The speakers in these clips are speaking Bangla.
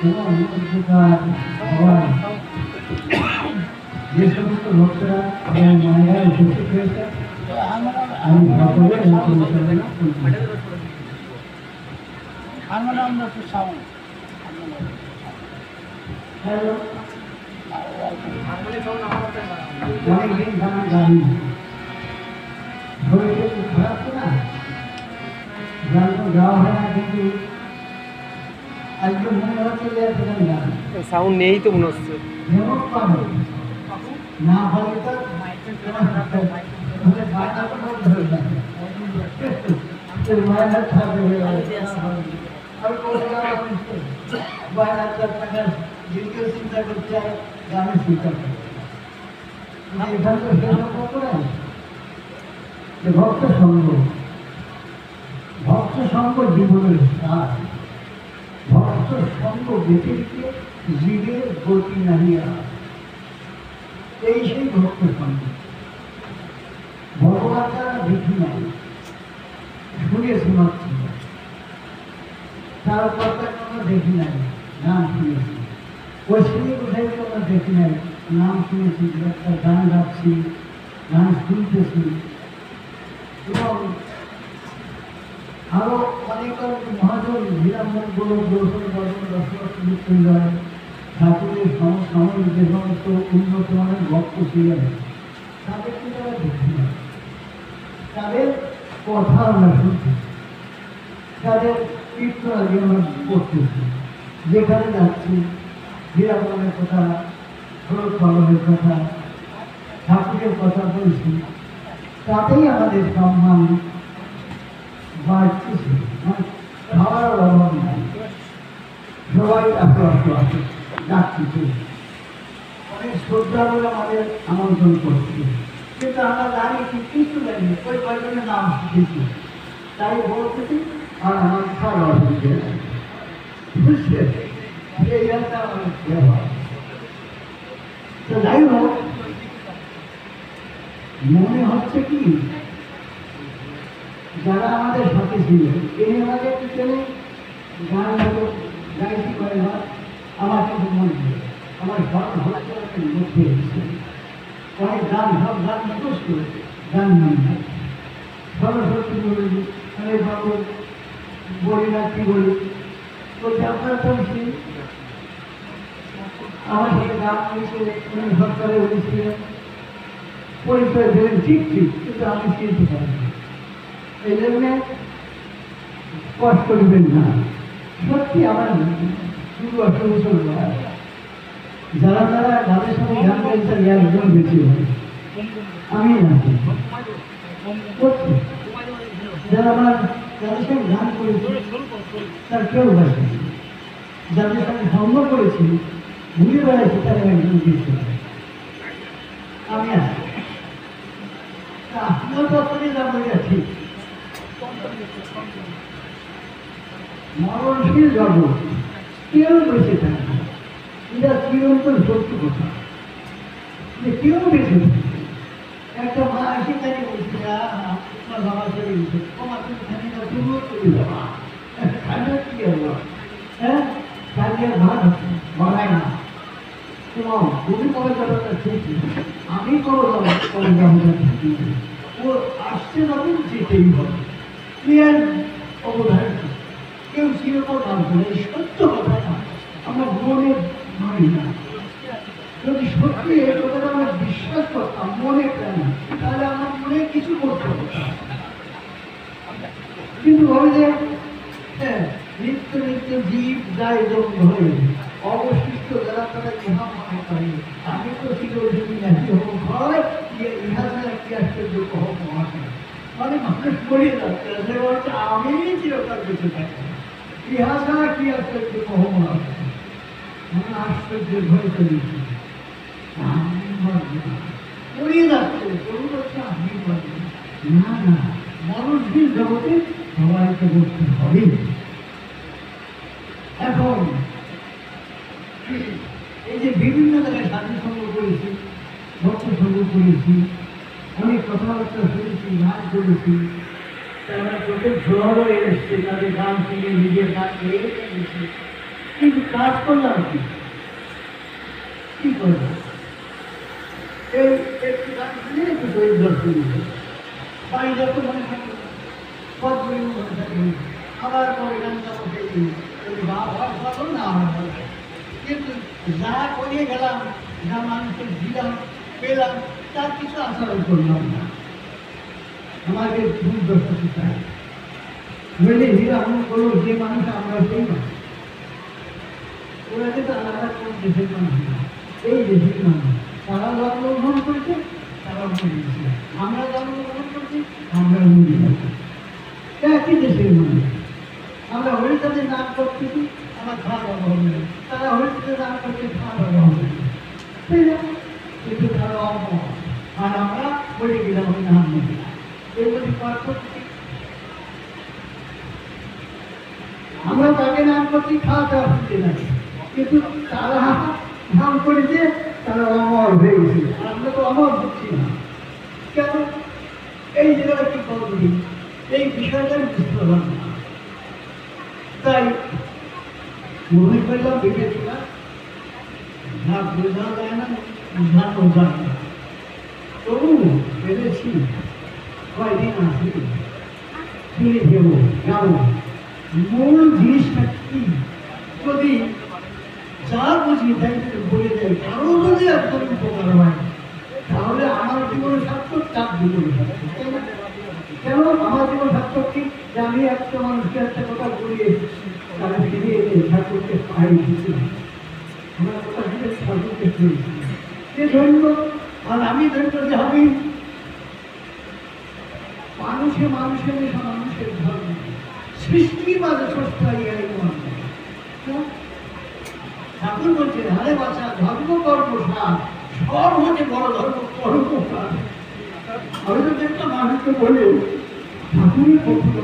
এবং ভগবান যে সমস্ত ভক্তরা এবং মায়েরা উপস্থিত হয়েছে আমি সকলের পরিচালনা অনেকদিন গান গাইনি শরীরটা একটু খারাপ তো না গান তো গাওয়া হয় না কিন্তু আজকে মনে হচ্ছে যে গান সাউন্ড নেই তো মনে হচ্ছে না হলে তো মায়ের থাকবে দ্বিতীয় চিন্তা করতে হয় গানের চিন্তা করতে এখানে তো সেরকম করে ভক্ত সঙ্গ জীবনের সার ভক্ত সঙ্গ ব্যতিরিক্ত জীবের গতি নাহিয়া এই সেই ভক্ত সঙ্গ ভগবান তারা দেখি নাই শুনেছি মাত্র তার কথা আমরা দেখি নাই নাম শুনেছি পশ্চিমী কোথায় আমরা দেখি নাই নাম শুনেছি একটা গান গাচ্ছি গান শুনতেছি এবং আরো অনেক মহাজন বিরামন গোলক দর্শন বর্জন দর্শক মৃত্যুঞ্জয় ঠাকুরের সমসাময়িক যে সমস্ত উন্নত মানের ভক্ত ছিলেন তাদের কিন্তু আমরা দেখি না তাদের কথা আমরা শুনছি তাদের কীর্তন আমরা করতেছি যেখানে যাচ্ছি বিরামনের কথা শরৎ পালনের কথা ঠাকুরের কথা বলছি তাতেই আমাদের সম্মান বাড়তেছে মানে খাওয়ার অভাব নাই সবাই আসো আসো আসো ডাকতেছে অনেক শ্রদ্ধা বলে আমাদের আমন্ত্রণ করছে কিন্তু আমরা জানি কি কিছু জানি ওই কয়েকজনের নাম শিখেছি তাই বলতেছি আর আমার খাওয়ার অসুবিধে নাই বুঝছে এই একটা আমার ব্যবহার তো যাই হোক মনে হচ্ছে কি যারা আমাদের সাথে ছিল এই আমাদের পিছনে গান হতো গাইছি কয়েকবার আমার কিন্তু মনে হয় আমার সব ভক্তের মধ্যে এসেছে অনেক গান সব গান মুখস্থ গান মনে সরস্বতী বলি অনেক বাবু বলি না কি বলি তো আপনারা বলছি আমার সাথে গান হয়েছে উনি সরকারে উঠেছিলেন পরিচয় দিলেন ঠিক ঠিক কিন্তু আমি চিনতে পারি এই জন্য কষ্ট করবেন না সত্যি আমার শুরু 18 বছর বয়স যারা যারা যাদের সঙ্গে গান গাইছে একজন বেশি হয় আমি আছি যারা আমার যাদের সঙ্গে গান করেছি তার কেউ বাসে যাদের সঙ্গে সঙ্গ করেছি ঘুরে বেড়াইছি তারা একজন বেশি হয় আমি আছি আপনার পক্ষে যা বলে ঠিক মরণশীল জগৎ কেউ বেঁচে থাকে এটা চিরন্তন সত্য কথা যে কেউ বেঁচে থাকে একটা মা এসে তাকে বলছে তোমার বাবা চলে গেছে তোমার তুমি খানি না তুমিও চলে যাবা খানা কি হলো হ্যাঁ খালি আর ভাত বাড়ায় না তোমার তুমি কবে যাবে ঠিক আমি কবে যাবো ও আসছে যখন যেতেই হবে অবধারণ কেউ চিরকম নাম করে এই সত্য কথা না আমরা মনে মানি না যদি সত্যি এই কথাটা আমরা বিশ্বাস করতাম মনে প্রাণী তাহলে আমার মনে কিছু করতে হতাম কিন্তু ভাবে যে নিত্য নিত্য জীব যায় জন্ম হয়ে অবশিষ্ট যারা তারা ইহা মনে করে আমি তো চিরজীবী নাকি হোক হয় ইহা ছাড়া কি আশ্চর্য হোক মহাশয় মানে মানুষ বলে যাচ্ছে আমি চিরকাল বেঁচে থাকি ইহা ছাড়া কি আশ্চর্য কহ মহাশয় মানে আশ্চর্যের ভয় চলেছি পড়িয়ে যাচ্ছে করুন হচ্ছে আমি বলি না না মানুষদের জগতে সবাইকে বলতে হবে এখন এই যে বিভিন্ন জায়গায় সাধু সঙ্গ করেছি ভক্ত সঙ্গ করেছি অনেক কথাবার্তা শুনেছি নাচ করেছি তারা চোখের ঝড়ও এসছে, তাদের গান শুনে নিজের গান গেয়ে গেছে, কিন্তু কাজ করলাম কি করবো? এই একটু গান শুনে একটু শহীদ দর্শন দিল, বাড়ি যত মনে থাকে সব বই মনে থাকে, আবার পরে গানটা বসে ভালো না আমার ভালো। কিন্তু যা করিয়ে গেলাম, যা মানুষের দিলাম পেলাম, তার কিছু আশা করলাম না। আমাদের ভুল দর্শক চাই নইলে হীরা হলো যে মানুষ আমরা সেই মানুষ, ওরা কিন্তু আলাদা কোন দেশের মানুষ না, এই দেশের মানুষ। তারা জন্মগ্রহণ করেছে, তারা মরে গেছে, আমরা জন্মগ্রহণ করছি, আমরা মরে গেছি, একই দেশের মানুষ। আমরা হরিচাঁদের নাম করতেছি, আমার খাওয়া দাওয়া হবে না, তারা হরিচাঁদের নাম করছে, খাওয়া দাওয়া হবে না, কিন্তু তারা অমর, আর আমরা বলে গেলাম ওই নাম নেই। এই বলি পার্থক্য, আমরা তাকে নাম করছি, খাওয়া দাওয়া হচ্ছে না, কিন্তু তারা নাম করেছে, তারা অমর হয়ে গেছে, আমরা তো অমর হচ্ছি না কেন? এই জায়গাটা কি করবি, এই বিষয়টা বুঝতে পারলাম না। তাই মনে করলাম ভেবেছিলাম না, বোঝা যায় না, বোঝানো যায় না, তবু ভেবেছি কয়দিন আসি ফিরে দেবো যাবো। মূল জিনিসটা কি, যদি যা বুঝি তাই বলে যাই, কারো যদি একদম উপকার হয়, তাহলে আমার জীবনে সার্থক, তার জীবনে সার্থক, তাই না? কেন আমার জীবন সার্থক কি, যে আমি একটা মানুষকে একটা কথা বলিয়ে তারা ফিরে এলে ঠাকুরকে পাই দিচ্ছি, আমার কথা শুনে ঠাকুরকে পেয়েছি, সে ধন্য। আর আমি ধন্য যে আমি মানুষে মানুষের মেশা, মানুষের ধর্ম সৃষ্টি বাদে সস্তায় ঠাকুর বলছে, হারে বাচ্চা ধর্ম কর্ম সার, সব হচ্ছে বড় ধর্ম কর্ম সার। আমি তো একটা মানুষকে বলে ঠাকুরের পক্ষ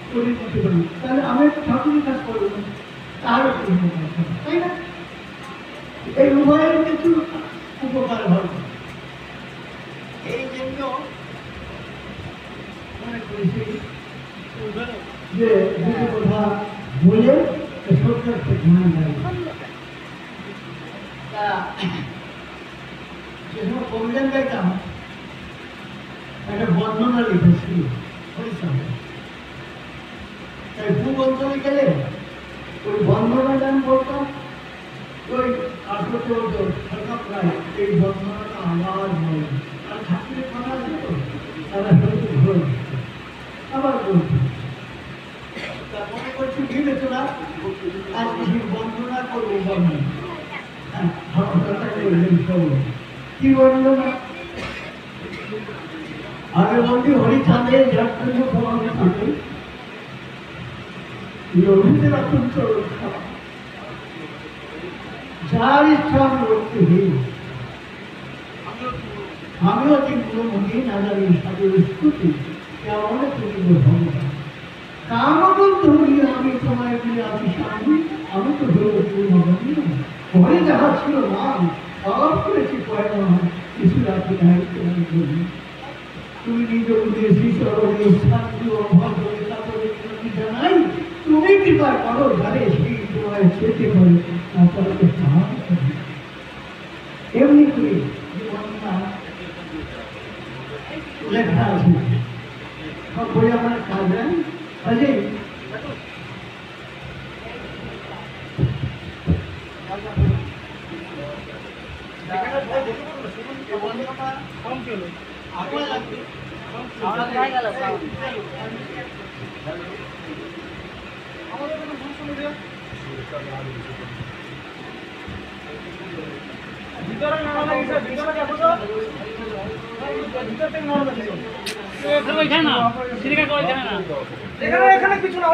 করে দিতে পারি, তাহলে আমি একটু ঠাকুরের কাজ করবো, তারও তাই না? এই উভয়ের কিছু উপকার হয়। এই জন্য মনে করেছি যে দুটো কথা বলে সরকারকে ধ্যান দেয়। তা যে সময় কবিগান গাইতাম, একটা বর্ণনা লিখেছি হরিচাঁদে, তাই ভূ অঞ্চলে গেলে ওই বর্ণনাটা আমি বলতাম, ওই আসতে বলতো সরকার প্রায় এই বর্ণনাটা আবার বলে, আর ঠাকুরের কথা আছে তো, তারা হয়তো ঘর আবার বলতো। তা মনে করছি বিবেচনা আজ কিছু বর্ণনা করবো, বর্ণনা কি বর্ণনা? আগে বলছি হরিচাঁদে যার জন্য প্রমাণে থাকে যার ইচ্ছা আমি করতে দিই, আমিও ঠিক গুরুমুখী না জানি সাধুর স্তুতি কেমন তুমি ভগবান কামবল ধরি, আমি তোমায় দিয়ে আমি স্বামী, আমি তো ধরো তুমি ঘরে যাহা ছিল না সব করেছি পয়না, কিছু রাখি নাই তোমায় বলি, তুমি নিজ উদ্দেশ্যী সরণে শান্তি ও ভদ্রে তারপরে জানাই, তুমি কৃপা করো যারে সেই তোমায় খেতে পারে, তারপরে সাহায্য করি। এমনি করে জীবনটা লেখা আছে, সব বই আমার কাজ দেন কাজে ভিতরে নামা লাগিছে, ভিতরে যাবো তো ভিতর থেকে নামা লাগিছে, ওইখানে না সিরিকা কইখানে না, এখানে কিছু না।